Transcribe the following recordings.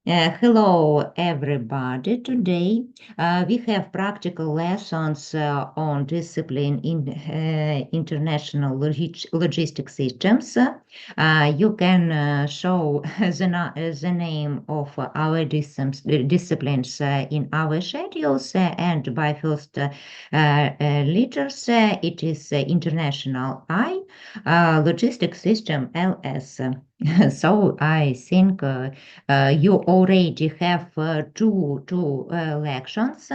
Hello, everybody. Today we have practical lessons on discipline in international logistic systems. You can show the name of our disciplines in our schedules, and by first letters, it is International I, Logistic System LS. So I think you already have two lections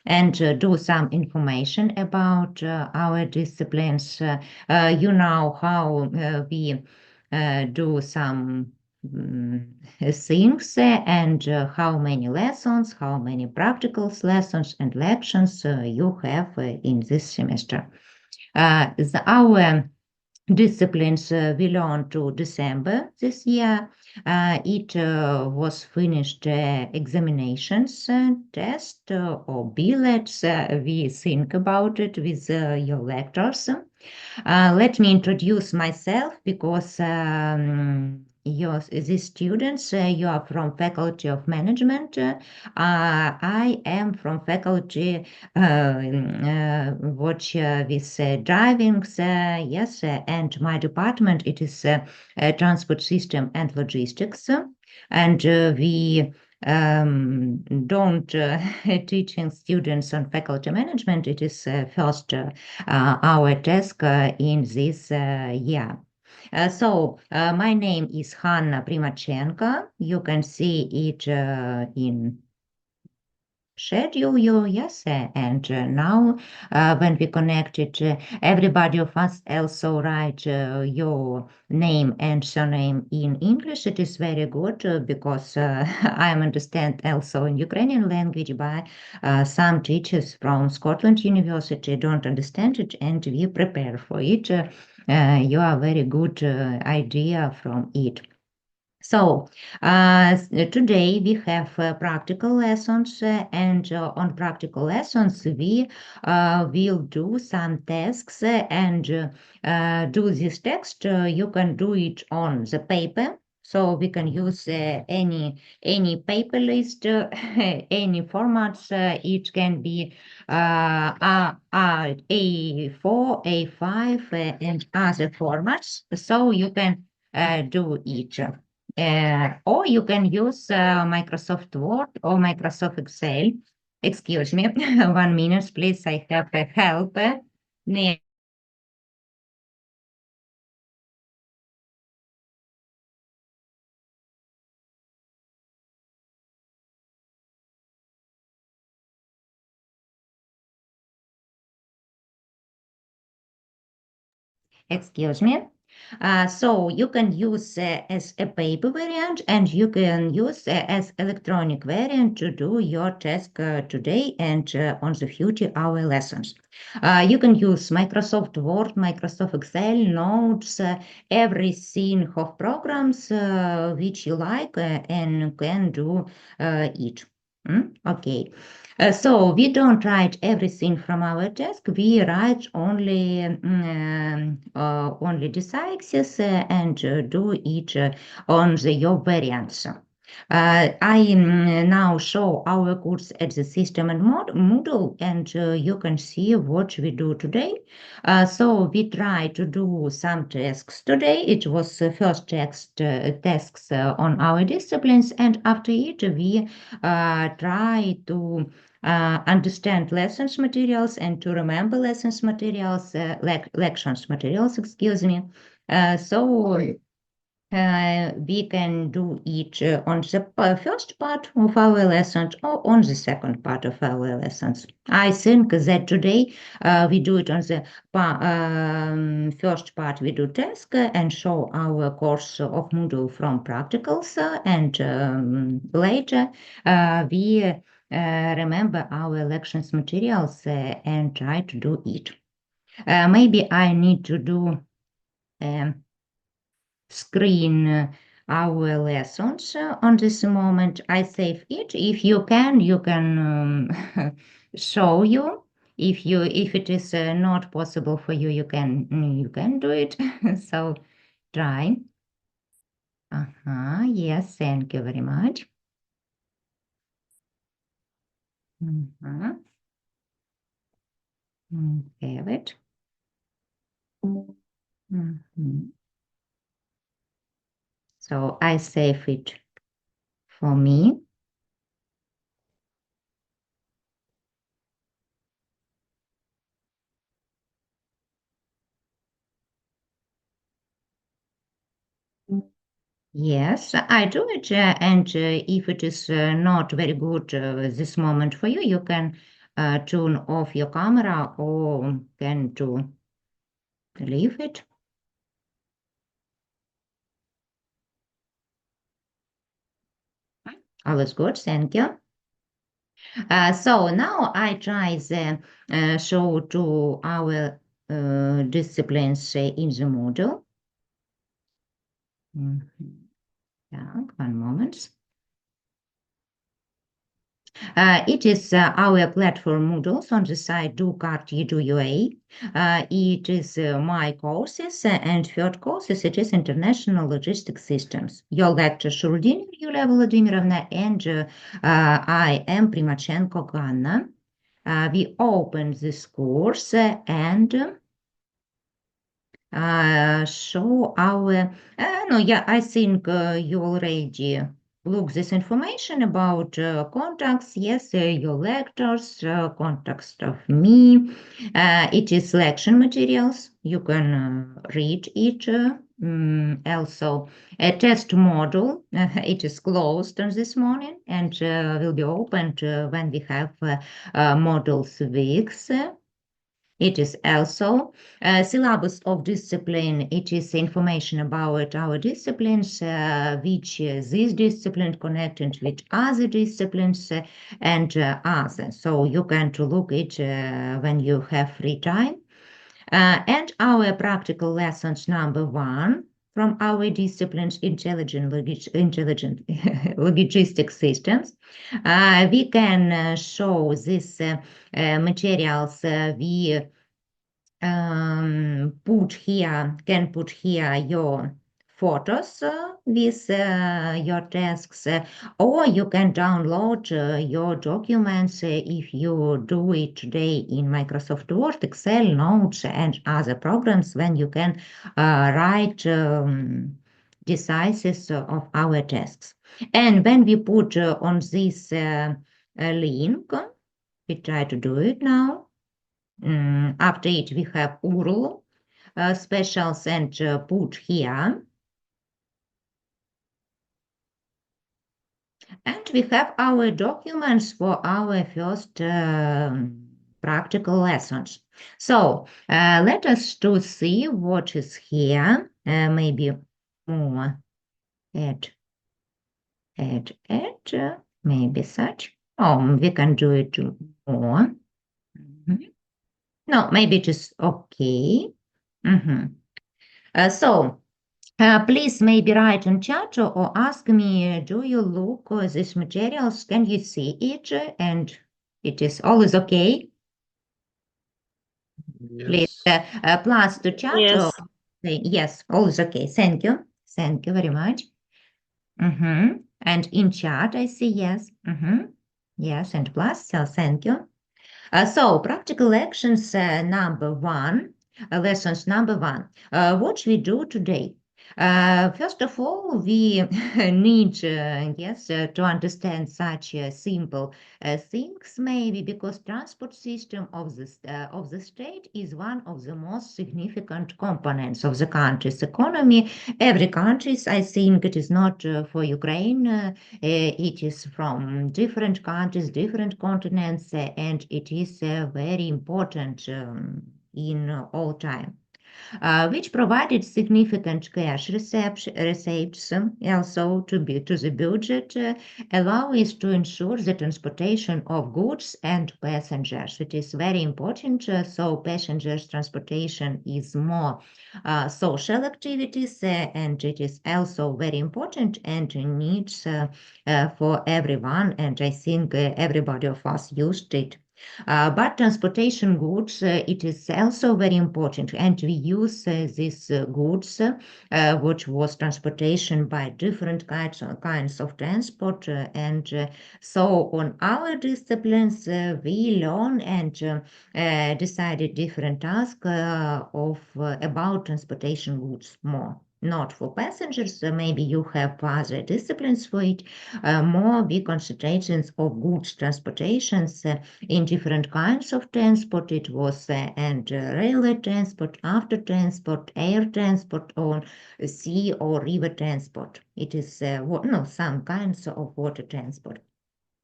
and do some information about our disciplines. You know how we do some things and how many lessons, how many practical lessons and lections you have in this semester. Our disciplines we learned to December this year. It was finished examinations, test or billets. We think about it with your lectures. Let me introduce myself because the students, you are from Faculty of Management. I am from Faculty watch with driving, yes, and my department, it is Transport System and Logistics. And we don't teaching students on faculty management. It is first our task in this year. So my name is Hanna Primachenko. You can see it in schedule you, yes, and now when we connected, everybody of us also write your name and surname in English. It is very good because I understand also in Ukrainian language by some teachers from Scotland University don't understand it, and we prepare for it. You are very good idea from it. So, today we have practical lessons, and on practical lessons, we will do some tasks and do this text. You can do it on the paper. So we can use any paper list, any formats. It can be A4, A5, and other formats. So you can do it. Or you can use Microsoft Word or Microsoft Excel. Excuse me, 1 minute, please. I have a help. Excuse me. So you can use as a paper variant and you can use as electronic variant to do your task today and on the future our lessons. You can use Microsoft Word, Microsoft Excel, Notes, everything of programs which you like and can do it. Okay. So we don't write everything from our desk. We write only this axis and do it on the your variants. I now show our course at the system and Moodle, and you can see what we do today. So we try to do some tasks today. It was the first tasks on our disciplines, and after it we try to understand lessons materials and to remember lessons materials, lections materials, excuse me. So we can do it on the first part of our lessons or on the second part of our lessons. I think that today we do it on the first part, we do task and show our course of Moodle from practicals, and later we remember our lections materials and try to do it. Maybe I need to do um, screen our lessons on this moment. I save it. If you can, you can show you. If it is not possible for you, you can do it. So try. Yes, thank you very much. Mhm. Have it. Mhm. So I save it for me. Yes, I do it, and if it is not very good this moment for you, you can turn off your camera or can to leave it. All is good, thank you. So now I try the show to our disciplines in the module. Mhm. Yeah, one moment. It is our platform modules on the site do it is my courses and third courses, it is International Logistics Systems. Your lecturer Shurudin Yulia Vladimirovna and I am Primachenko Ganna. We opened this course and show our no, yeah, I think you already look this information about contacts. Yes, your lectures, context of me. It is selection materials. You can read it. Also, a test module. It is closed on this morning and will be opened when we have modules weeks. It is also a syllabus of discipline. It is information about our disciplines, which this discipline connected with other disciplines and others. So you can to look it when you have free time. And our practical lessons number one from our disciplines, intelligent logistics systems. We can show these materials we can put here your photos with your tasks, or you can download your documents if you do it today in Microsoft Word, Excel, Notes, and other programs when you can write decisions of our tasks. And when we put on this link, we try to do it now. After it, we have URL specials and put here. And we have our documents for our first practical lessons. So let us to see what is here. Maybe more add, maybe such. Oh, we can do it more. Mhm. No, maybe it is okay. Mhm. So please maybe write in chat or ask me, do you look these materials? Can you see it? And it is always okay. Please Yes. plus to chat or Yes. say yes, always okay. Thank you. Thank you very much. And in chat, I see yes. Yes, and plus, so thank you. So practical actions number one, lessons number one. What we do today? First of all, we need, yes, to understand such simple things, maybe because transport system of the state is one of the most significant components of the country's economy. Every country, I think, it is not for Ukraine. It is from different countries, different continents, and it is very important in all time which provided significant cash receipts also to the budget, allowing to ensure the transportation of goods and passengers. It is very important. So passengers transportation is more social activities, and it is also very important and needs for everyone. And I think everybody of us used it But transportation goods, it is also very important, and we use these goods, which was transportation by different kinds of transport, and so on our disciplines, we learn and decided different tasks about transportation goods more. Not for passengers, maybe you have other disciplines for it. More we concentrations of goods transportations in different kinds of transport. It was and railway transport, after transport, air transport, or sea or river transport. It is no, some kinds of water transport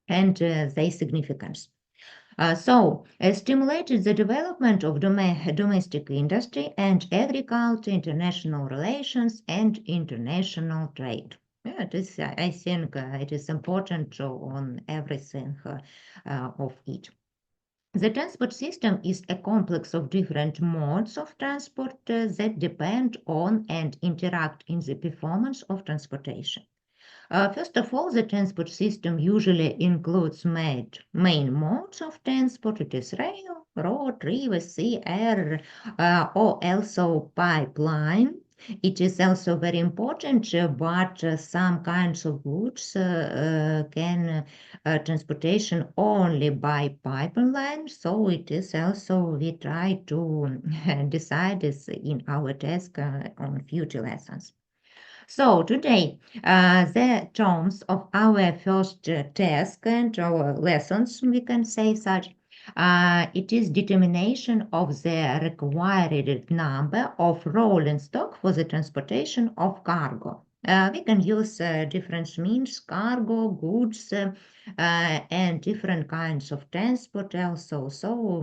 and their significance. Stimulated the development of domestic industry and agriculture, international relations, and international trade. Yeah, I think it is important on everything of it. The transport system is a complex of different modes of transport that depend on and interact in the performance of transportation. First of all, the transport system usually includes main modes of transport. It is rail, road, river, sea, air, or also pipeline. It is also very important, but some kinds of goods can transportation only by pipeline. So it is also we try to decide this in our task on future lessons. So today, the terms of our first task and our lessons, we can say such. It is determination of the required number of rolling stock for the transportation of cargo. We can use different means, cargo, goods, and different kinds of transport also. So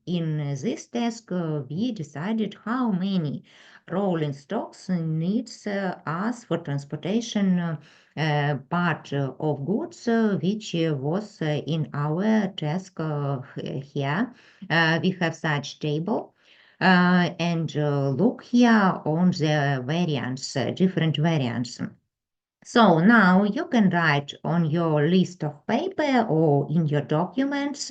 in this task, we decided how many rolling stocks needs us for transportation part of goods, which was in our task here. We have such table. And look here on the variants, different variants. So now you can write on your list of paper or in your documents,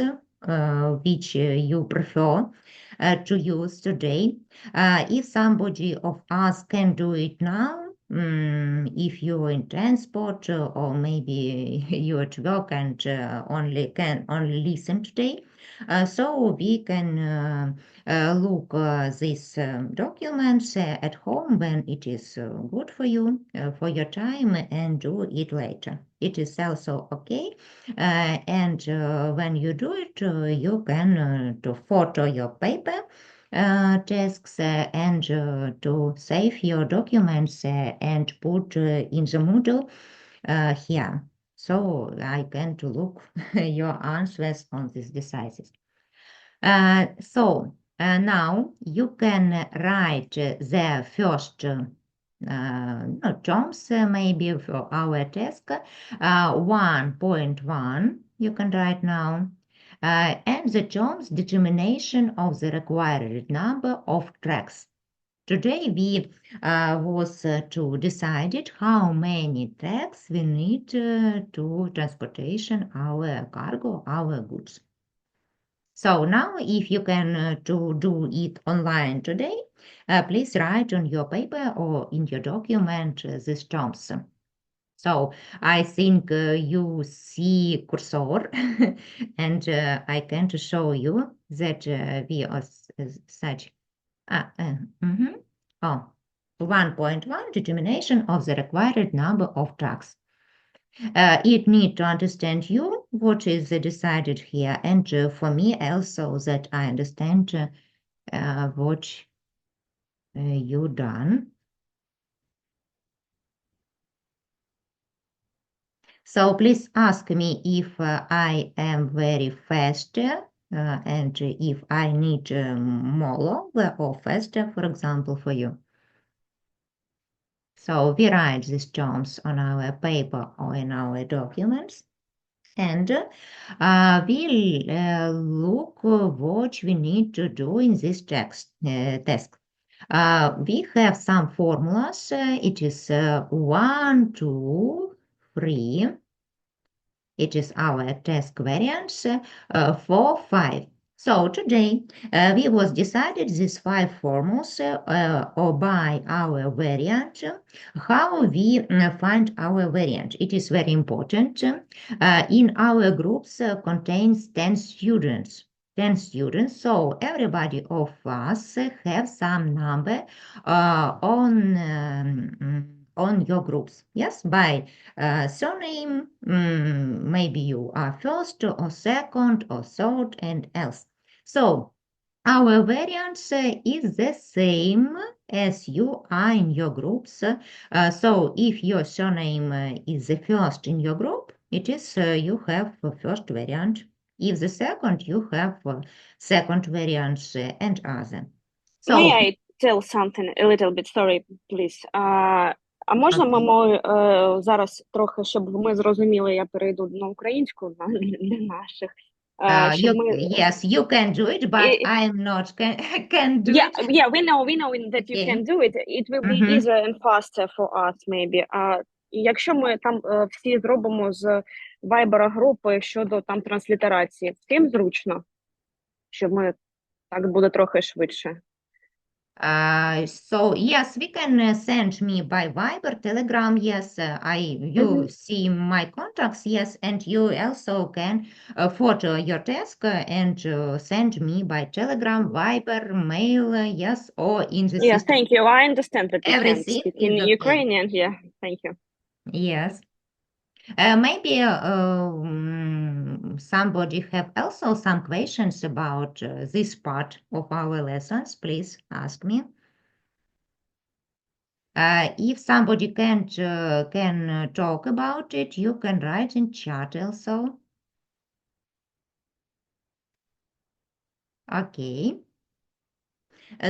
which you prefer to use today. If somebody of us can do it now, if you're in transport or maybe you're at work and can only listen today, so we can look these documents at home when it is good for your time and do it later. It is also okay. And when you do it, you can to photo your paper tasks and to save your documents and put in the Moodle here. So I can to look your answers on these devices. Now you can write the first no, terms maybe for our task. 1.1 you can write now. And the terms determination of the required number of tracks. Today we was to decided how many tracks we need to transportation our cargo, our goods. So now if you can to do it online today, please write on your paper or in your document these terms. So I think you see cursor and I can to show you that we are such. Mhm. Oh, 1.1 determination of the required number of tracks. It need to understand you what is decided here, and for me also that I understand what you done. So please ask me if I am very fast and if I need more longer or faster, for example, for you. So we write these terms on our paper or in our documents. And we'll look what we need to do in this task. We have some formulas. It is 1, 2, 3. It is our task variance 4, 5. So today we was decided these 5 formulas or by our variant, how we find our variant. It is very important. In our groups contains 10 students. 10 students, so everybody of us have some number on your groups. Yes, by surname, maybe you are first or second or third and else. So our variance is the same as you are in your groups. So if your surname is the first in your group, it is you have first variant. If the second, you have second variance and other. May So, I tell something a little bit? Sorry, please. А можна ми okay. зараз трохи, щоб ми зрозуміли, я перейду на українську для наших, щоб ми Yes, you can do it, but і- I'm not can do yeah, it. yeah, we know that you can Okay. do it. It will be Mm-hmm. easier and faster for us, maybe. Якщо ми там всі зробимо з Viber групи щодо там транслітерації, всім зручно, щоб ми так буде трохи швидше. So yes, we can send me by Viber, Telegram. Yes, you see my contacts. Yes, and you also can photo your task and send me by Telegram, Viber, mail. Yes, or in the Yeah, system. thank you. I understand that you can't Everything speak in is okay. Ukrainian. Yeah, thank you. Yes. Maybe somebody have also some questions about this part of our lessons. Please ask me. If somebody can't can talk about it, you can write in chat also. Okay.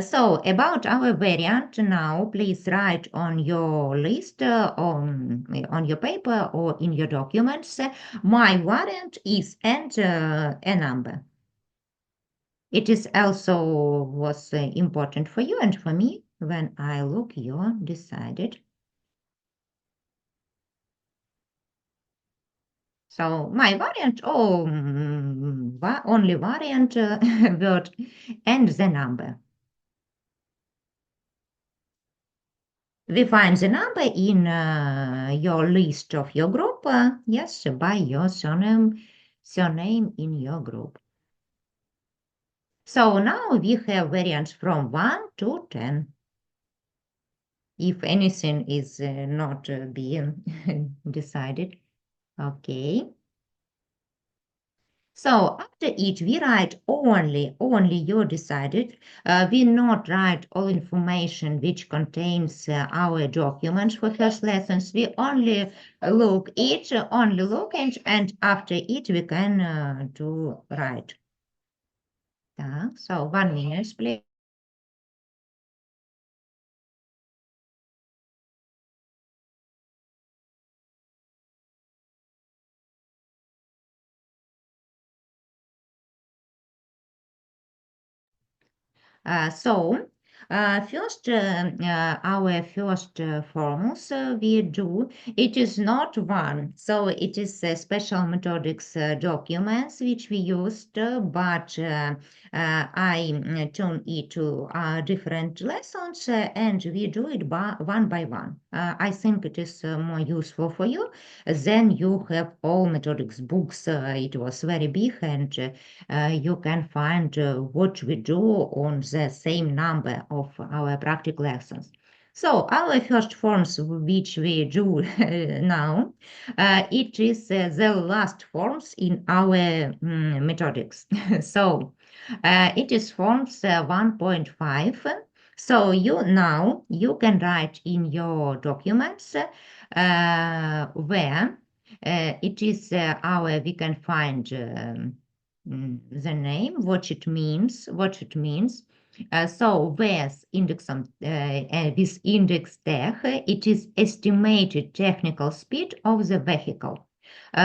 So about our variant now, please write on your list on your paper or in your documents. My variant is and a number. It is also was important for you and for me when I look your decided. So my variant, only variant word and the number. We find the number in your list of your group, yes, by your surname in your group. So now we have variants from 1 to 10. If anything is not being decided. Okay. So after each, we write only you decided. We not write all information which contains our documents for first lessons. We only look each, only look and after each we can do write. So 1 minute, please. First, our first formulas we do, it is not one. So it is special methodics documents which we used, but I turn it to different lessons and we do it one by one. I think it is more useful for you. Then you have all methodics books. It was very big and you can find what we do on the same number of our practical lessons. So our first forms which we do now, it is the last forms in our methodics. So it is forms 1.5. So you can write in your documents where it is we can find the name, what it means. So with this index tag, it is estimated technical speed of the vehicle.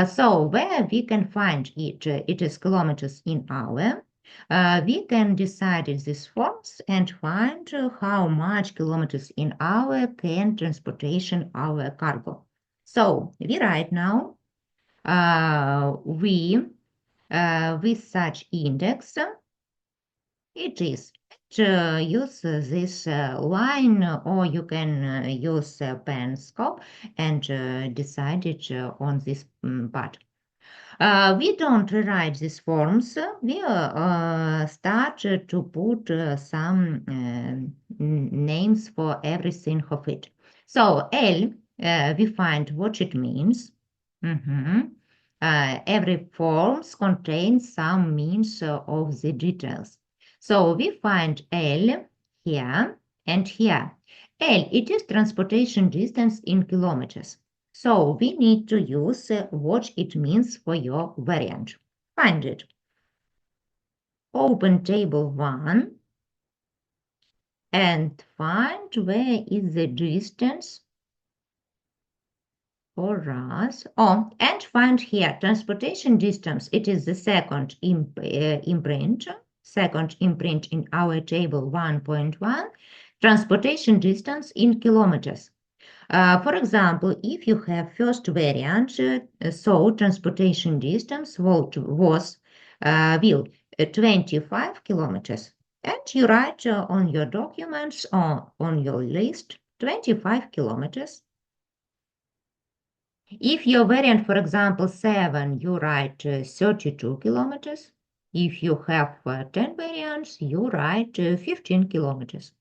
So where we can find it, it is kilometers in hour. We can decide in these forms and find how much kilometers in hour can transportation our cargo. So we write now with such index, it is. Use this line, or you can use a pen scope and decide it on this part. We don't rewrite these forms. We start to put some names for everything of it. So L, we find what it means. Mhm. Every forms contains some means of the details. So we find L here and here. L, it is transportation distance in kilometers. So we need to use what it means for your variant. Find it. Open table 1 and find where is the distance for us. Oh, and find here transportation distance. It is the second imprint in our table 1.1. Transportation distance in kilometers. For example, if you have first variant, so transportation distance was 25 kilometers. And you write on your documents or on your list 25 kilometers. If your variant, for example, 7, you write 32 kilometers. If you have 10 variants, you write 15 kilometers.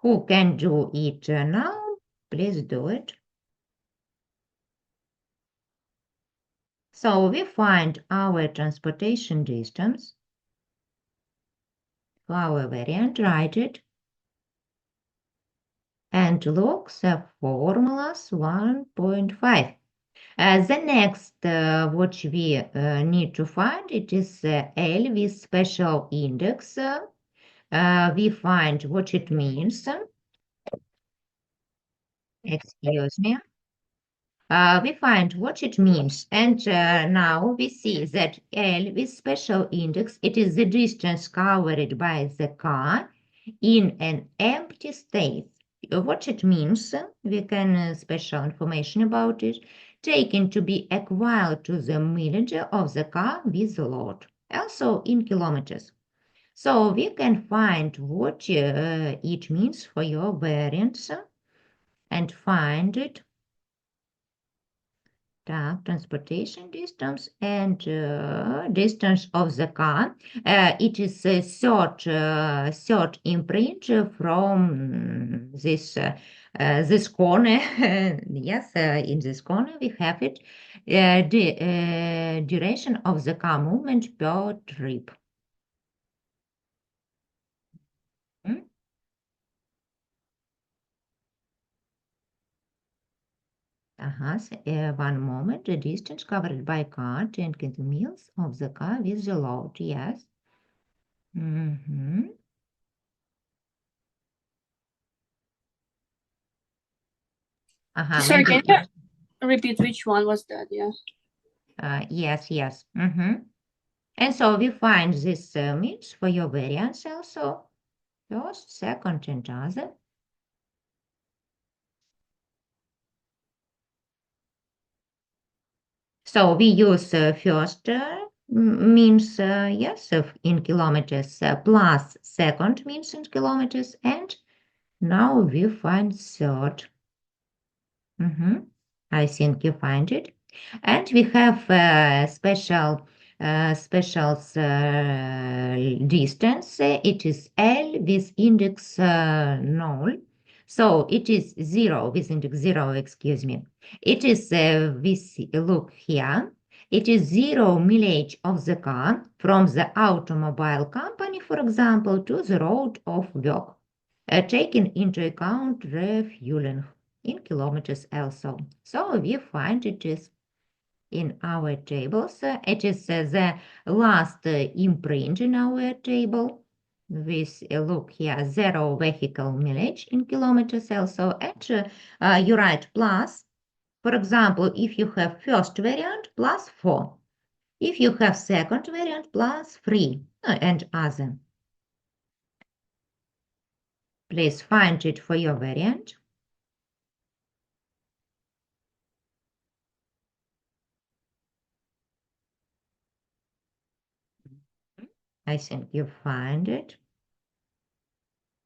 Who can do it now? Please do it. So we find our transportation distance for our variant, write it, and look the formulas 1.5. The next what we need to find, it is L with special index. We find what it means. Excuse me. We find what it means, and now we see that L with special index, it is the distance covered by the car in an empty state. What it means, we can special information about it, taken to be equal to the mileage of the car with the load, also in kilometers. So we can find what it means for your variants and find it. Transportation distance and distance of the car. It is a third imprint from this corner. Yes, in this corner we have it. The duration of the car movement per trip. Hmm? One moment. The distance covered by car, 10 miles of the car with the load. Yes. Mhm. Sorry, Maybe. can you repeat which one was that? Yeah. Yes, yes. And so we find this means for your variance also. First, second, and other. So we use first means, yes, in kilometers, plus second means in kilometers, and now we find third. I think you find it. And we have special distance. It is L with index null. So it is 0 with index 0, excuse me. It is look here. It is 0 mileage of the car from the automobile company, for example, to the road of work, taking into account refueling in kilometers also. So we find it is in our tables. It is the last imprint in our table with look here 0 vehicle mileage in kilometers also, and you write plus. For example, if you have first variant plus 4, if you have second variant plus 3, and other. Please find it for your variant. I think you find it.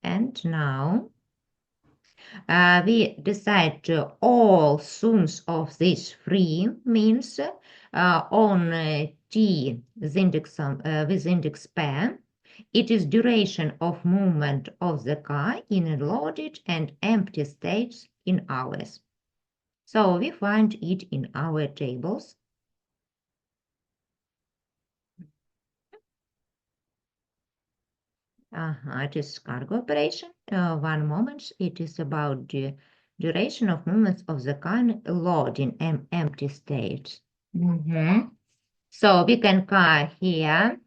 And now we decide all sums of these three means on t with index p. It is duration of movement of the car in a loaded and empty states in hours. So we find it in our tables. It is cargo operation. 1 moment. It is about the duration of movements of the car load in empty state. So we can call here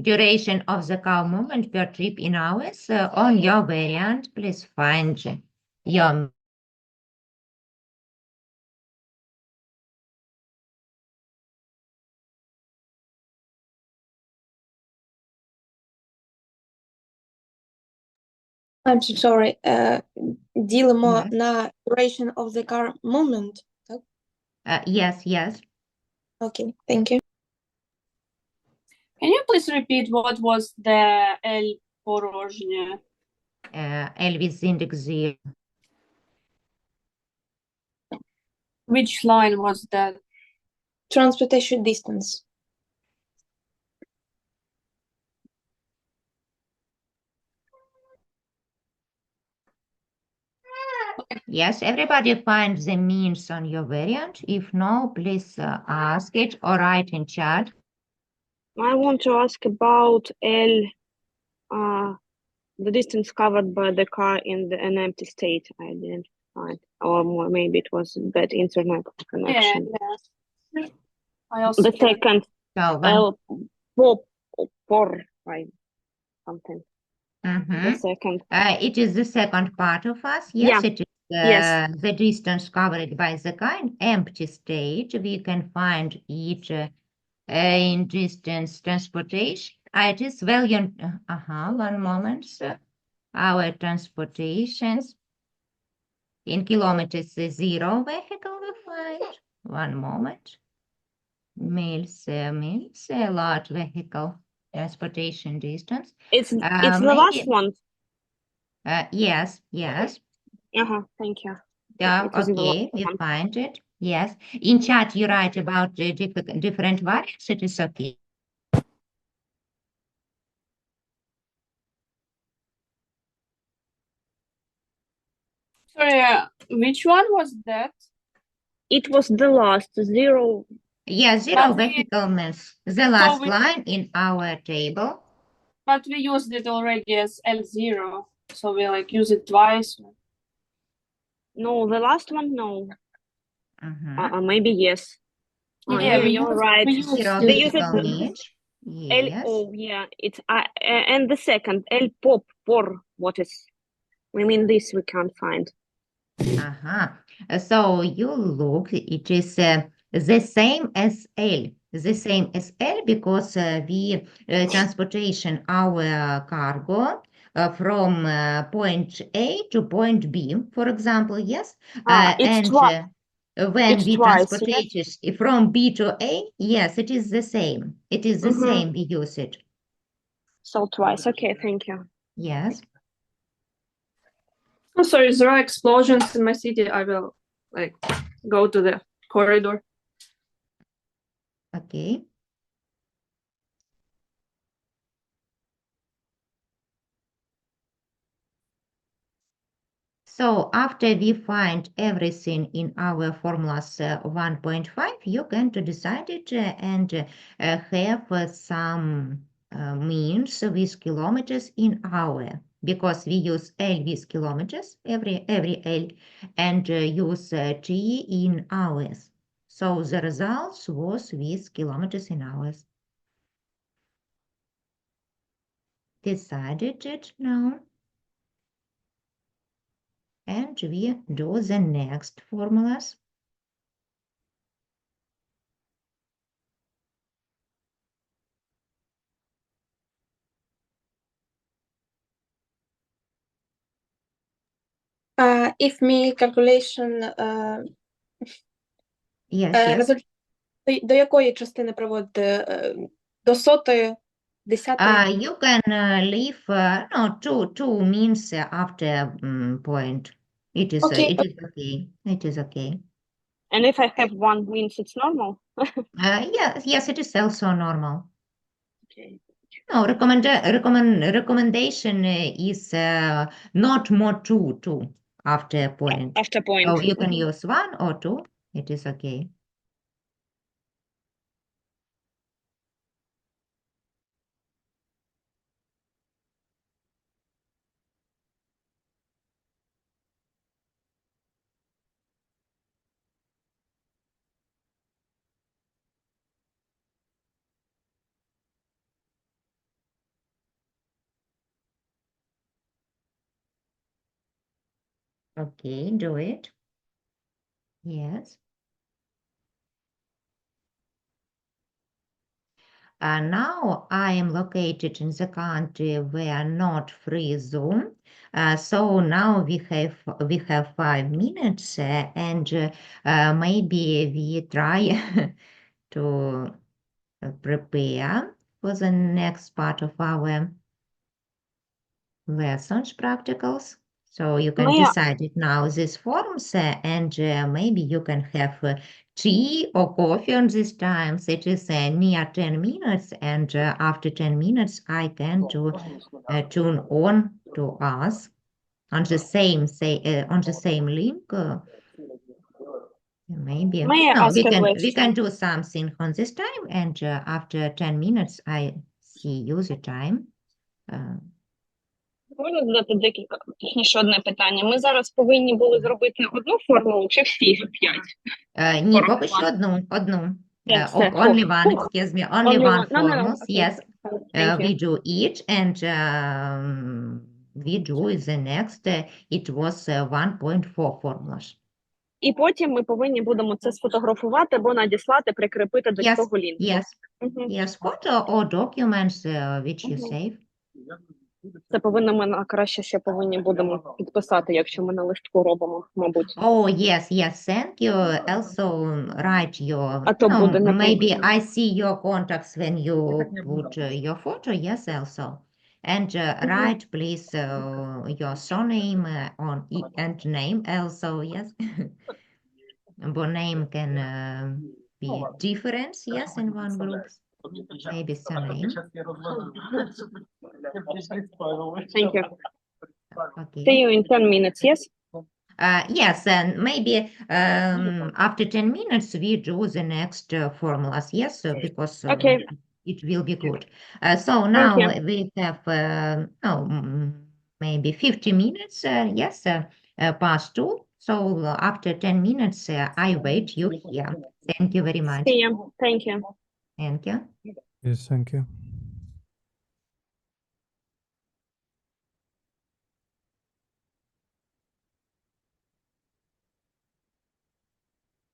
duration of the car movement per trip in hours. On your variant, please find your I'm so sorry. Ділимо Yes. на duration of the car movement. Так? Yes. Okay, thank you. Can you please repeat what was the L порожнє? L with index 0. Which line was that? Transportation distance. Yes, everybody finds the means on your variant. If no, please ask it or write in chat. I want to ask about L, the distance covered by the car in an empty state. I didn't find, or more, maybe it was bad internet connection. Yeah. I also The can't. second So L pop por something. Mhm. The second. It is the second part of us. Yeah. Yes, it is Yes. the distance covered by the car in empty state. We can find it in distance transportation. It is value. 1 moment. Our transportations in kilometers, 0 vehicle we find. 1 moment. Means a large vehicle transportation distance. It's the Maybe- last one. Yes. Thank you. Yeah, It was in the okay, last we one. find it. Yes. In chat, you write about the different variants. It is okay. Sorry, which one was that? It was the last 0. Yeah, 0 But we- vehicle means the last we- line in our table. But we used it already as L0, so we like use it twice. No, the last one, no. Mhm. Maybe yes. Yeah, we you're use- right. we use Zero They use vehicle it- means. Yes. LO, yeah. It's and the second L pop por. What is? I mean, this we can't find. So you look, it is the same as L. The same as L because we transportation our cargo from point A to point B, for example, yes. It's When it's we twice, transport it from B to A, yes, it is the same. It is the same, we use it. So twice. Okay, thank you. Yes. Oh, sorry, there are explosions in my city. I will like go to the corridor. Okay. So after we find everything in our formulas 1.5, you can to decide it and have some means with kilometers in hour because we use L with kilometers, every L, and use T in hours. So the results was with kilometers in hours. Decided it now. And we do the next formulas. If me calculation Yes. до якої частини приводити? До сотої? Desate. You can leave, no, two means after point. It is Okay. okay. It is okay. And if I have one means it's normal? Yes, it is also normal. Okay. No, recommendation is not more two after a point. After point. So you can use one or two. It is okay. Okay, do it. Yes. Now I am located in the country where not free zone. So now we have 5 minutes, and maybe we try to prepare for the next part of our lessons, practicals. So you can May I, decide it now, these forms, and maybe you can have tea or coffee on these times. It is near 10 minutes, and after 10 minutes, I can tune on to us on the same link. Maybe may I no, ask a we can question? do something on this time, and after 10 minutes, I see you the time. Можна задати декілька, точніше, одне питання. Ми зараз повинні були зробити одну формулу чи всі 5? Ні, поки що одну. Все. Only one, excuse me, only one No, no, no. formulas. Okay. Yes, Thank we you. do each, and we do the next. It was 1.4 formulas. І потім ми повинні будемо це сфотографувати або надіслати, прикріпити до Yes, цього лінку. yes, Мгм. yes. Photo or documents which you Mhm. save. Це повинно ми краще ще повинні будемо підписати, якщо ми на листку робимо, мабуть. Oh, yes, yes, thank you. Also write your, А то буде не maybe I see your contacts when you put your photo. Yes, also. And write, please, your surname and name also. Yes. But name can be different, yes, in one group. Maybe surname. Thank you. Okay. See you in 10 minutes, yes? Yes, and maybe after 10 minutes we do the next formulas. Yes, because Okay. it will be good. So now we have maybe 50 minutes. Yes, past 2. So after 10 minutes, I wait you here. Thank you very much. See you. Thank you. Thank you. Yes, thank you.